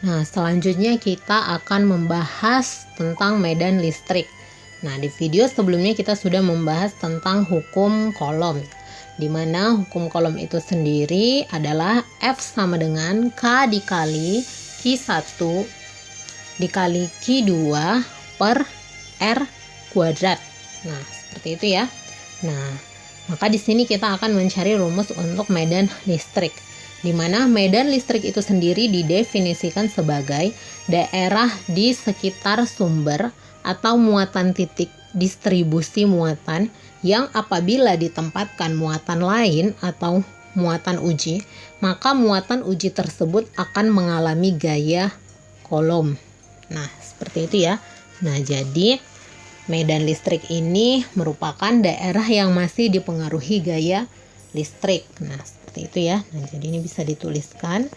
Nah, selanjutnya kita akan membahas tentang medan listrik. Nah, di video sebelumnya kita sudah membahas tentang hukum Coulomb, di mana hukum Coulomb itu sendiri adalah F sama dengan K dikali Q1 dikali Q2 per R kuadrat. Nah, seperti itu ya. Nah, maka di sini kita akan mencari rumus untuk medan listrik, di mana medan listrik itu sendiri didefinisikan sebagai daerah di sekitar sumber atau muatan titik distribusi muatan yang apabila ditempatkan muatan lain atau muatan uji, maka muatan uji tersebut akan mengalami gaya Coulomb. Nah, seperti itu ya. Nah, jadi medan listrik ini merupakan daerah yang masih dipengaruhi gaya listrik. Nah, seperti itu ya. Nah, jadi ini bisa dituliskan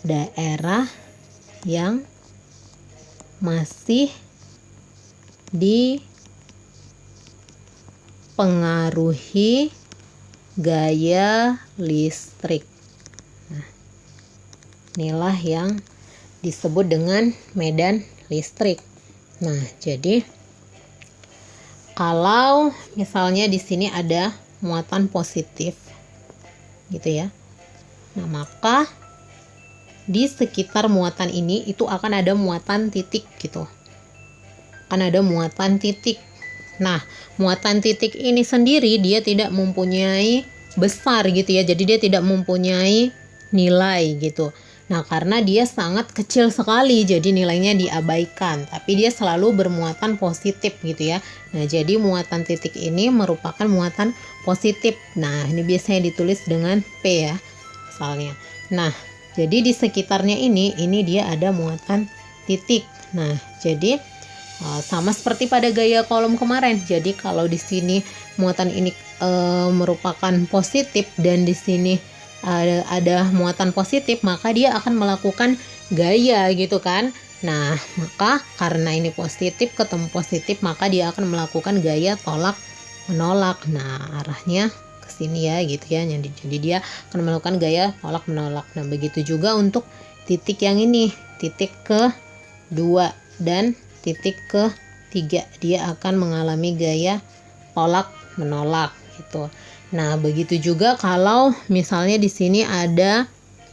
daerah yang masih dipengaruhi gaya listrik. Nah, inilah yang disebut dengan medan listrik. Nah, jadi kalau misalnya di sini ada muatan positif gitu ya. Nah, maka di sekitar muatan ini itu akan ada muatan titik gitu. Akan ada muatan titik. Nah, muatan titik ini sendiri dia tidak mempunyai besar gitu ya. Jadi dia tidak mempunyai nilai gitu. Nah, karena dia sangat kecil sekali, jadi nilainya diabaikan. Tapi dia selalu bermuatan positif gitu ya. Nah, jadi muatan titik ini merupakan muatan positif. Nah, ini biasanya ditulis dengan P ya, misalnya. Nah, jadi di sekitarnya ini dia ada muatan titik. Nah, jadi sama seperti pada gaya Coulomb kemarin. Jadi kalau di sini muatan ini merupakan positif dan di sini ada muatan positif, maka dia akan melakukan gaya gitu kan. Nah, maka karena ini positif ketemu positif, maka dia akan melakukan gaya tolak menolak. Nah, arahnya ke sini ya gitu ya. Jadi dia akan melakukan gaya tolak menolak. Nah, begitu juga untuk titik yang ini, titik ke-2 dan titik ke-3, dia akan mengalami gaya tolak menolak gitu. Nah, begitu juga kalau misalnya di sini ada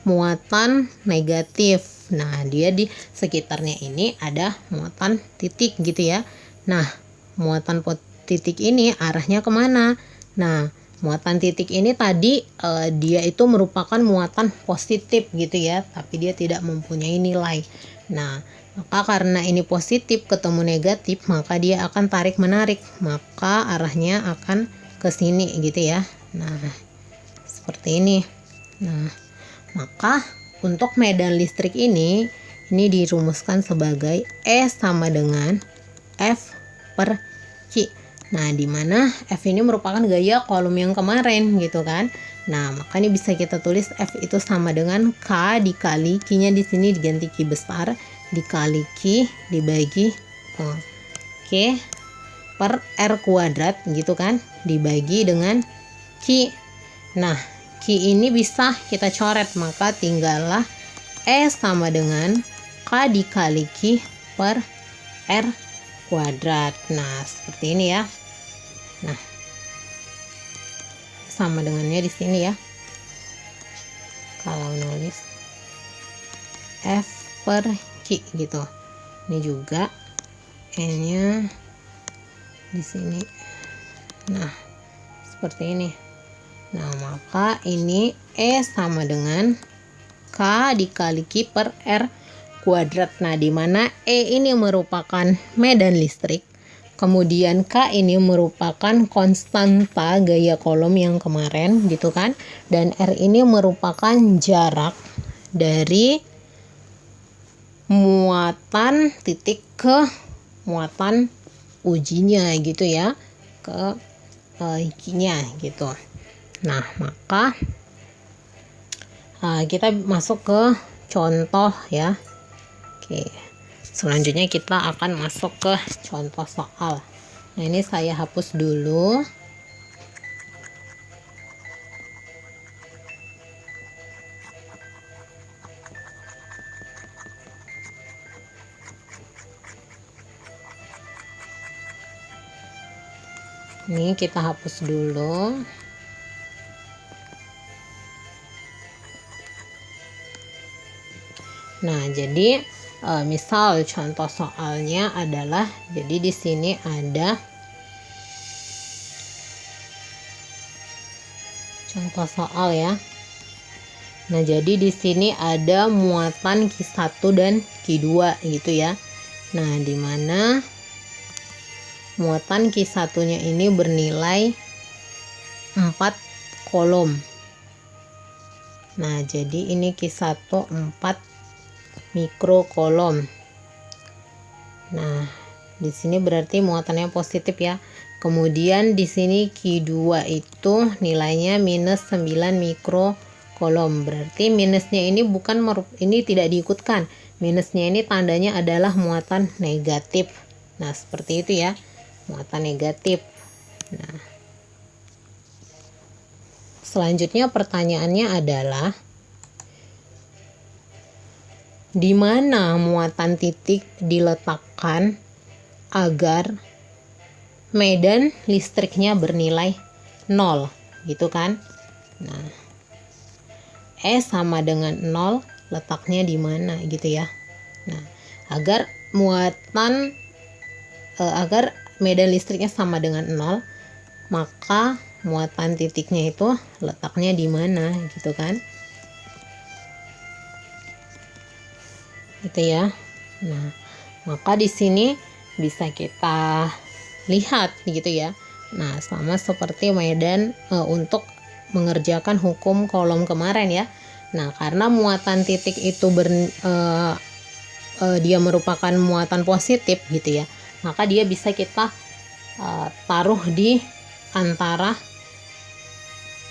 muatan negatif. Nah, dia di sekitarnya ini ada muatan titik gitu ya. Nah, muatan titik ini arahnya kemana? Nah, muatan titik ini tadi dia itu merupakan muatan positif gitu ya, tapi dia tidak mempunyai nilai. Nah, maka karena ini positif ketemu negatif, maka dia akan tarik menarik, maka arahnya akan ke sini gitu ya. Nah, seperti ini. Nah, maka untuk medan listrik ini dirumuskan sebagai E sama dengan F per Q. Nah, di mana F ini merupakan gaya Coulomb yang kemarin gitu kan. Nah, maka ini bisa kita tulis F itu sama dengan K dikali Q-nya di sini diganti Q besar dikali Q dibagi Q per R kuadrat gitu kan, dibagi dengan Q. Nah, Q ini bisa kita coret, maka tinggallah E sama dengan K dikali Q per R kuadrat. Nah, seperti ini ya. Nah, sama dengannya di sini ya. Kalau nulis F per Q gitu. Ini juga E-nya di sini. Nah, seperti ini. Nah, maka ini E sama dengan K dikali Q per R kuadrat. Nah, di mana E ini merupakan medan listrik, kemudian K ini merupakan konstanta gaya Coulomb yang kemarin gitu kan, dan R ini merupakan jarak dari muatan titik ke muatan ujinya gitu ya, ke Q-nya gitu. Nah, maka kita masuk ke contoh ya. Oke, selanjutnya kita akan masuk ke contoh soal. Nah, ini saya hapus dulu. Ini kita hapus dulu. Nah, jadi misal contoh soalnya adalah, jadi di sini ada contoh soal ya. Nah, jadi di sini ada muatan Q1 dan Q2 gitu ya. Nah, di mana muatan Q1-nya ini bernilai 4 kolom. Nah, jadi ini Q1 4 mikrokolom. Nah, di sini berarti muatannya positif ya. Kemudian di sini Q2 itu nilainya minus 9 mikrokolom. Berarti minusnya ini ini tidak diikutkan. Minusnya ini tandanya adalah muatan negatif. Nah, seperti itu ya. Muatan negatif. Nah, selanjutnya pertanyaannya adalah di mana muatan titik diletakkan agar medan listriknya bernilai 0 gitu kan. Nah, E sama dengan 0 letaknya di mana gitu ya. Nah, agar medan listriknya sama dengan 0, maka muatan titiknya itu letaknya di mana gitu kan. Gitu ya. Nah, maka di sini bisa kita lihat gitu ya. Nah, sama seperti medan untuk mengerjakan hukum kolom kemarin ya. Nah, karena muatan titik itu dia merupakan muatan positif gitu ya, maka dia bisa kita taruh di antara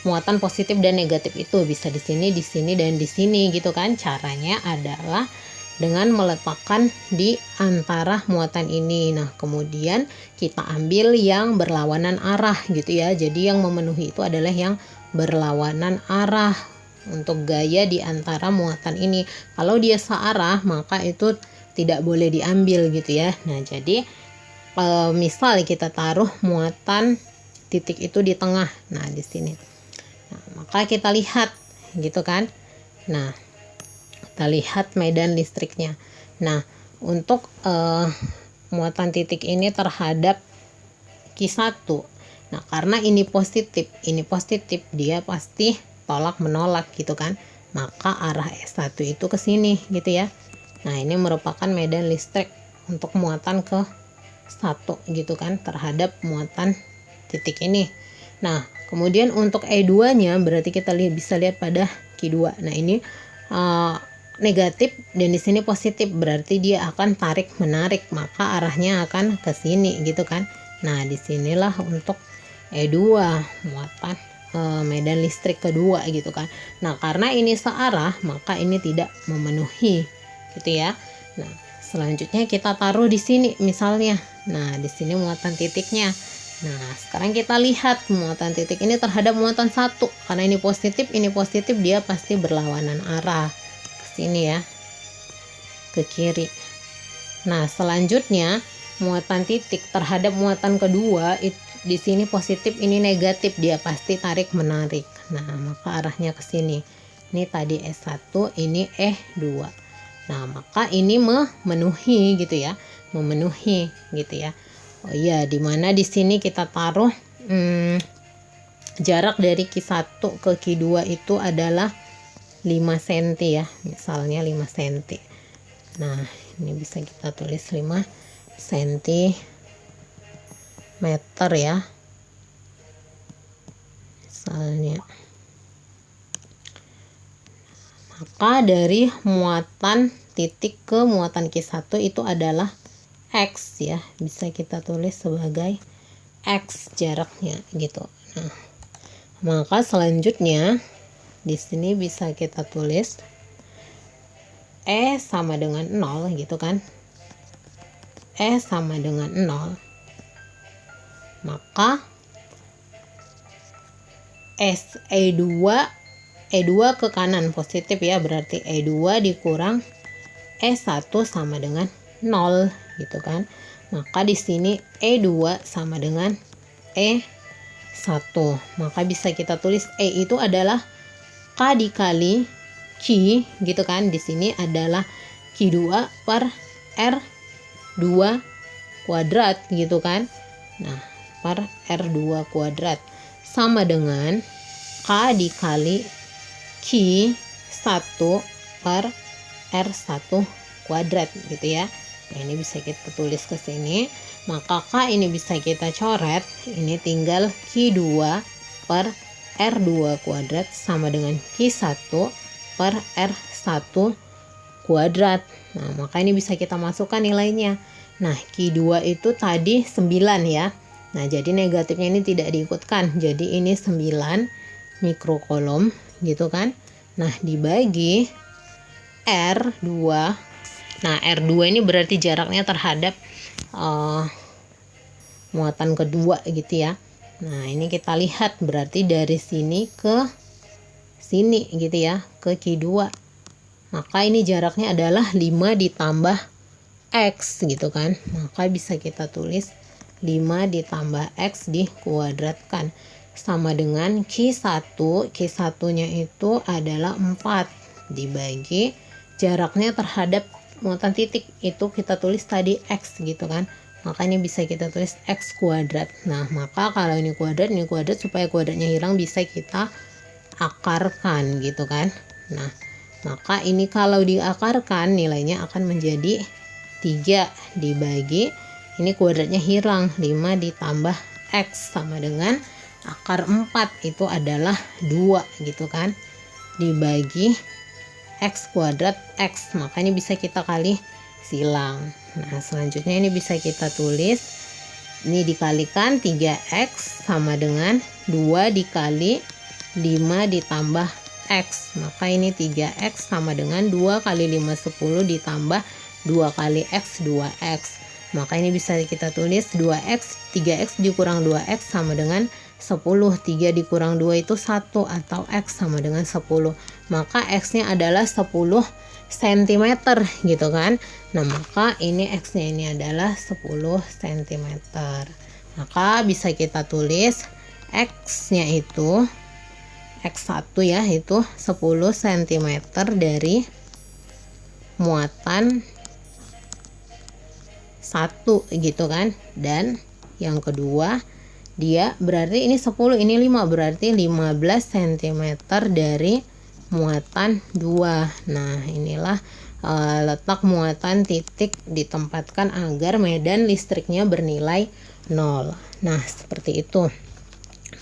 muatan positif dan negatif itu, bisa di sini, dan di sini gitu kan. Caranya adalah dengan meletakkan di antara muatan ini. Nah, kemudian kita ambil yang berlawanan arah gitu ya. Jadi yang memenuhi itu adalah yang berlawanan arah untuk gaya di antara muatan ini. Kalau dia searah, maka itu tidak boleh diambil gitu ya. Nah, jadi misal kita taruh muatan titik itu di tengah. Nah, di sini. Nah, maka kita lihat gitu kan. Nah, kita lihat medan listriknya. Nah, untuk muatan titik ini terhadap Q1. Nah, karena ini positif, dia pasti tolak menolak gitu kan. Maka arah S1 itu ke sini gitu ya. Nah, ini merupakan medan listrik untuk muatan ke 1 gitu kan terhadap muatan titik ini. Nah, kemudian untuk E2-nya berarti kita bisa lihat pada Q2. Nah, ini negatif dan di sini positif, berarti dia akan tarik menarik, maka arahnya akan ke sini gitu kan. Nah, disinilah untuk E2 muatan medan listrik kedua gitu kan. Nah, karena ini searah, maka ini tidak memenuhi gitu ya. Nah, selanjutnya kita taruh di sini misalnya. Nah, di sini muatan titiknya. Nah, sekarang kita lihat muatan titik ini terhadap muatan 1. Karena ini positif, dia pasti berlawanan arah ke sini ya, ke kiri. Nah, selanjutnya muatan titik terhadap muatan kedua itu di sini positif, ini negatif, dia pasti tarik menarik. Nah, maka arahnya ke sini. Ini tadi S1, ini E2. Nah, maka ini memenuhi gitu ya, memenuhi gitu ya. Oh iya, dimana di sini kita taruh jarak dari Q1 ke Q2 itu adalah 5 cm ya, misalnya 5 cm. Nah, ini bisa kita tulis 5 cm ya, misalnya. Maka dari muatan titik ke muatan Q1 itu adalah X ya, bisa kita tulis sebagai X jaraknya gitu. Nah, maka selanjutnya di sini bisa kita tulis E sama dengan 0 gitu kan. E sama dengan 0, maka E2 ke kanan positif ya, berarti E2 dikurang E1 sama dengan 0 gitu kan. Maka di sini E2 sama dengan E1. Maka bisa kita tulis E itu adalah K dikali Q gitu kan. Di sini adalah Q2 per R2 kuadrat gitu kan. Nah, per R2 kuadrat sama dengan K dikali Q1 per R1 kuadrat gitu ya. Nah, ini bisa kita tulis ke sini. Maka K ini bisa kita coret. Ini tinggal Q2 per R2 kuadrat sama dengan Q1 per R1 kuadrat. Nah, maka ini bisa kita masukkan nilainya. Nah, Q2 itu tadi 9 ya. Nah, jadi negatifnya ini tidak diikutkan. Jadi ini 9 mikrokolom gitu kan. Nah, dibagi R2. Nah, R2 ini berarti jaraknya terhadap muatan kedua gitu ya. Nah, ini kita lihat berarti dari sini ke sini gitu ya, ke Q2. Maka ini jaraknya adalah 5 ditambah X gitu kan. Maka bisa kita tulis 5 ditambah X dikuadratkan sama dengan Q1. Q1-nya itu adalah 4 dibagi jaraknya terhadap muatan titik itu kita tulis tadi X gitu kan. Maka ini bisa kita tulis X kuadrat. Nah, maka kalau ini kuadrat supaya kuadratnya hilang bisa kita akarkan gitu kan. Nah, maka ini kalau diakarkan nilainya akan menjadi 3 dibagi ini kuadratnya hilang 5 ditambah X sama dengan akar 4 itu adalah 2 gitu kan, dibagi X kuadrat X. Maka ini bisa kita kali silang. Nah, selanjutnya ini bisa kita tulis ini dikalikan 3X sama dengan 2 dikali 5 ditambah X. Maka ini 3X sama dengan 2 kali 5 10 ditambah 2 kali X 2X. Maka ini bisa kita tulis 2X 3X dikurang 2X sama dengan 10. 3 dikurang 2 itu 1 atau X sama dengan 10. Maka X nya adalah 10 cm gitu kan. Nah, maka ini X nya ini adalah 10 cm. Maka bisa kita tulis X nya itu X1 ya, itu 10 cm dari muatan 1 gitu kan. Dan yang kedua dia berarti ini 10 ini 5 berarti 15 cm dari muatan 2. Nah, inilah letak muatan titik ditempatkan agar medan listriknya bernilai 0. Nah, seperti itu.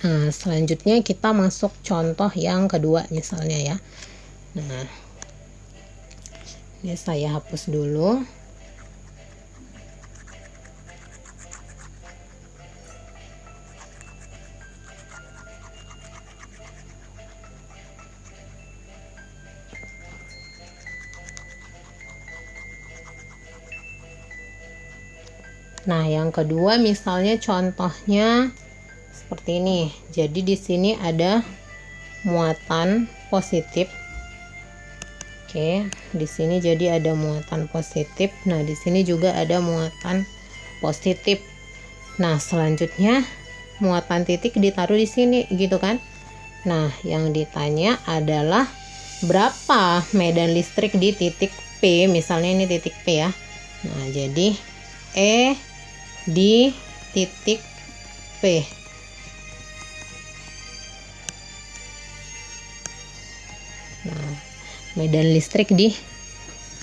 Nah, selanjutnya kita masuk contoh yang kedua misalnya ya. Nah, ini saya hapus dulu. Nah, yang kedua misalnya contohnya seperti ini. Jadi di sini ada muatan positif. Oke, di sini jadi ada muatan positif. Nah, di sini juga ada muatan positif. Nah, selanjutnya muatan titik ditaruh di sini gitu kan. Nah, yang ditanya adalah berapa medan listrik di titik P, misalnya ini titik P ya. Nah, jadi E di titik P. Nah, medan listrik di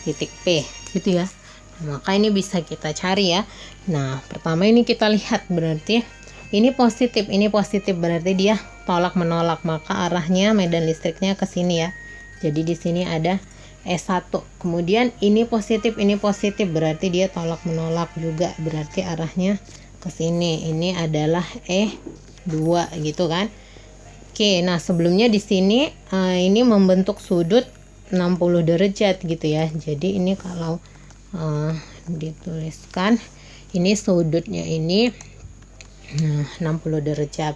titik P gitu ya. Nah, maka ini bisa kita cari ya. Nah, pertama ini kita lihat berarti ini positif berarti dia tolak menolak, maka arahnya medan listriknya ke sini ya. Jadi di sini ada E1. Kemudian ini positif berarti dia tolak menolak juga, berarti arahnya ke sini. Ini adalah E2 gitu kan. Oke, nah sebelumnya di sini ini membentuk sudut 60 derajat gitu ya. Jadi ini kalau dituliskan ini sudutnya ini 60 derajat.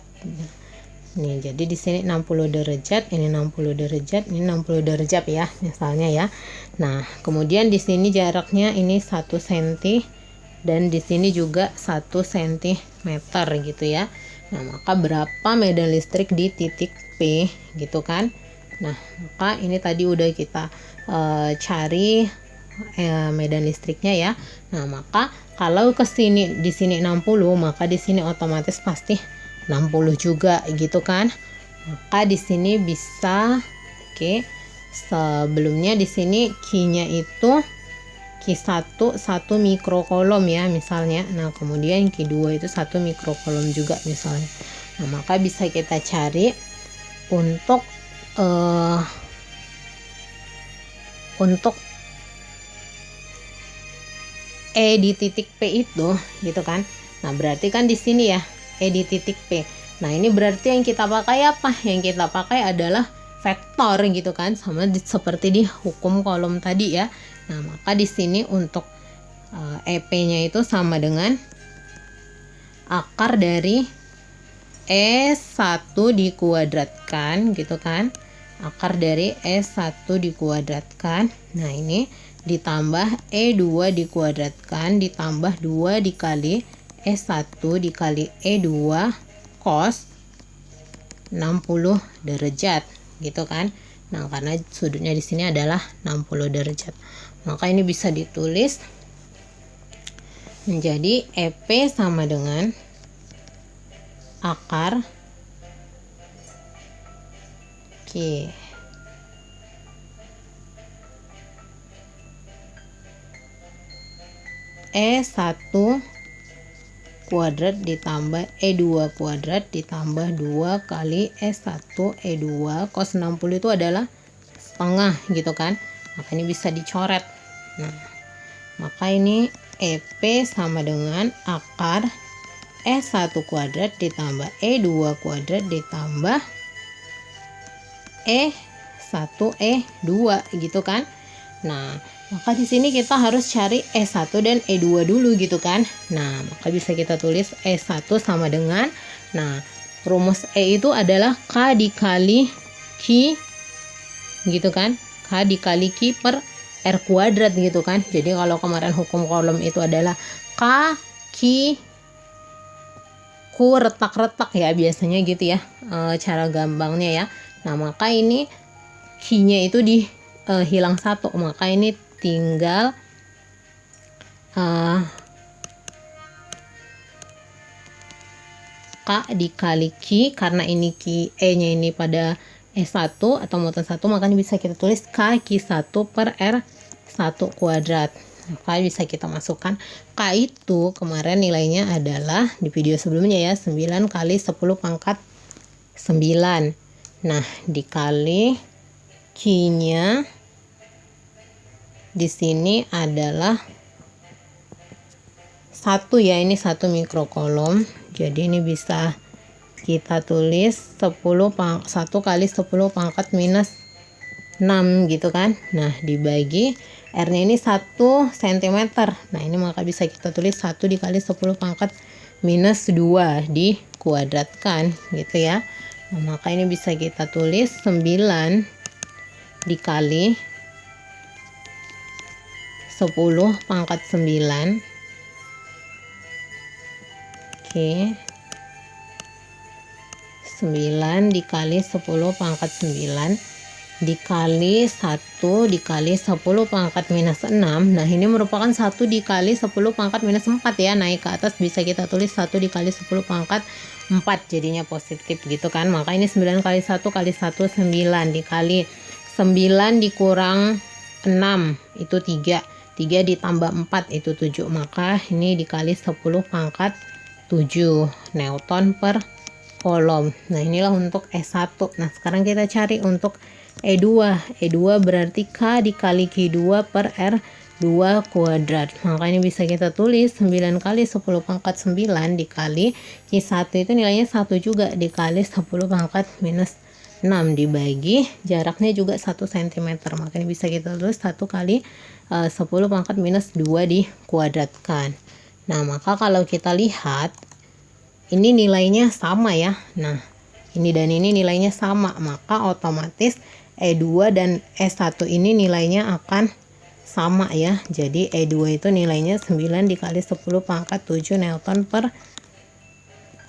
Nih, jadi di sini 60 derajat, ini 60 derajat, ini 60 derajat ya, misalnya ya. Nah, kemudian di sini jaraknya ini 1 cm dan di sini juga 1 cm gitu ya. Nah, maka berapa medan listrik di titik P gitu kan. Nah, maka ini tadi udah kita cari medan listriknya ya. Nah, maka kalau ke sini di sini 60, maka di sini otomatis pasti 60 juga gitu kan. Maka di sini bisa sebelumnya di sini Q-nya itu Q1 1 mikrokolom ya misalnya. Nah, kemudian Q2 itu 1 mikrokolom juga misalnya. Nah, maka bisa kita cari untuk E di titik P itu gitu kan. Nah, berarti kan di sini ya E di titik P. Nah, ini berarti yang kita pakai apa? Yang kita pakai adalah vektor gitu kan, sama seperti di hukum kolom tadi ya. Nah, maka di sini untuk EP-nya itu sama dengan akar dari E1 dikuadratkan gitu kan. Akar dari E1 dikuadratkan. Nah, ini ditambah E2 dikuadratkan ditambah 2 dikali E1 dikali E2 cos 60 derajat gitu kan. Nah, karena sudutnya di sini adalah 60 derajat. Maka ini bisa ditulis menjadi EP sama dengan akar Q E1 kuadrat ditambah E2 kuadrat ditambah 2 kali E1 E2 cos 60 itu adalah setengah gitu kan. Maka ini bisa dicoret. Nah, maka ini EP sama dengan akar E1 kuadrat ditambah E2 kuadrat ditambah E1 E2 gitu kan. Nah, maka di sini kita harus cari E1 dan E2 dulu gitu kan. Nah, maka bisa kita tulis E1 sama dengan, nah, rumus E itu adalah K dikali Q gitu kan. K dikali Q per R kuadrat gitu kan. Jadi kalau kemarin hukum kolom itu adalah K Q Q retak-retak ya biasanya gitu ya, cara gampangnya ya. Nah, maka ini Q-nya itu hilang satu, maka ini tinggal K dikali Q, karena ini Q E-nya ini pada E1 atau muatan 1, maka ini bisa kita tulis K Q1 per R1 kuadrat. Maka bisa kita masukkan K itu kemarin nilainya adalah di video sebelumnya ya 9 kali 10 pangkat 9. Nah, dikali Q-nya di sini adalah 1 ya, ini 1 mikrokolom. Jadi ini bisa kita tulis 1 kali 10 pangkat minus 6 gitu kan. Nah, dibagi R-nya ini 1 cm. Nah, ini maka bisa kita tulis 1 dikali 10 pangkat minus 2 dikuadratkan gitu ya. Nah, maka ini bisa kita tulis 9 dikali 10 pangkat 9. Oke. 9 dikali 10 pangkat 9 dikali 1 dikali 10 pangkat minus 6. Nah, ini merupakan 1 dikali 10 pangkat minus 4 ya. Naik ke atas bisa kita tulis 1 dikali 10 pangkat 4, jadinya positif gitu kan. Maka ini 9 kali 1 kali 1 9 dikali 9 dikurang 6 itu 3. 3 ditambah 4 itu 7. Maka ini dikali 10 pangkat 7 Newton per kolom. Nah, inilah untuk E1. Nah, sekarang kita cari untuk E2. E2 berarti K dikali Q2 per R2 kuadrat. Maka ini bisa kita tulis 9 kali 10 pangkat 9 dikali Q1 itu nilainya 1 juga dikali 10 pangkat minus 6 dibagi jaraknya juga 1 cm. Maka ini bisa kita tulis 1 kali 10 pangkat minus 2 dikuadratkan. Nah, maka kalau kita lihat ini nilainya sama ya. Nah, ini dan ini nilainya sama, maka otomatis E2 dan E1 ini nilainya akan sama ya. Jadi E2 itu nilainya 9 dikali 10 pangkat 7 Newton per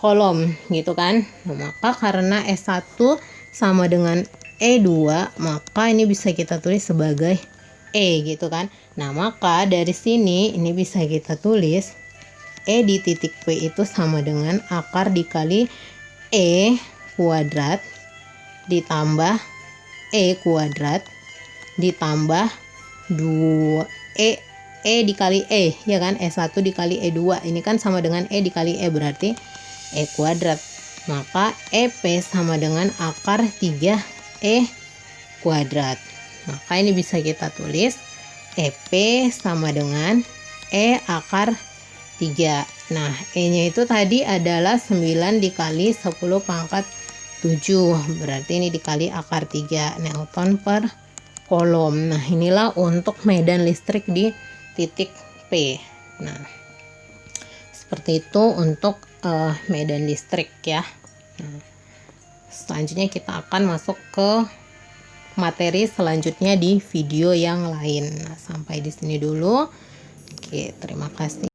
kolom gitu kan. Nah, maka karena E1 sama dengan E2, maka ini bisa kita tulis sebagai E gitu kan. Nah, maka dari sini ini bisa kita tulis E di titik P itu sama dengan akar dikali E kuadrat ditambah E kuadrat ditambah 2 E dikali E, ya kan, E1 dikali E2 ini kan sama dengan E dikali E, berarti E kuadrat. Maka EP sama dengan akar 3 E kuadrat. Maka ini bisa kita tulis EP sama dengan E akar 3. Nah, E nya itu tadi adalah 9 dikali 10 pangkat 7, berarti ini dikali akar 3 Newton per kolom. Nah, inilah untuk medan listrik di titik P. Nah, seperti itu untuk medan listrik ya. Nah, selanjutnya kita akan masuk ke materi selanjutnya di video yang lain. Nah, sampai di sini dulu. Oke, terima kasih.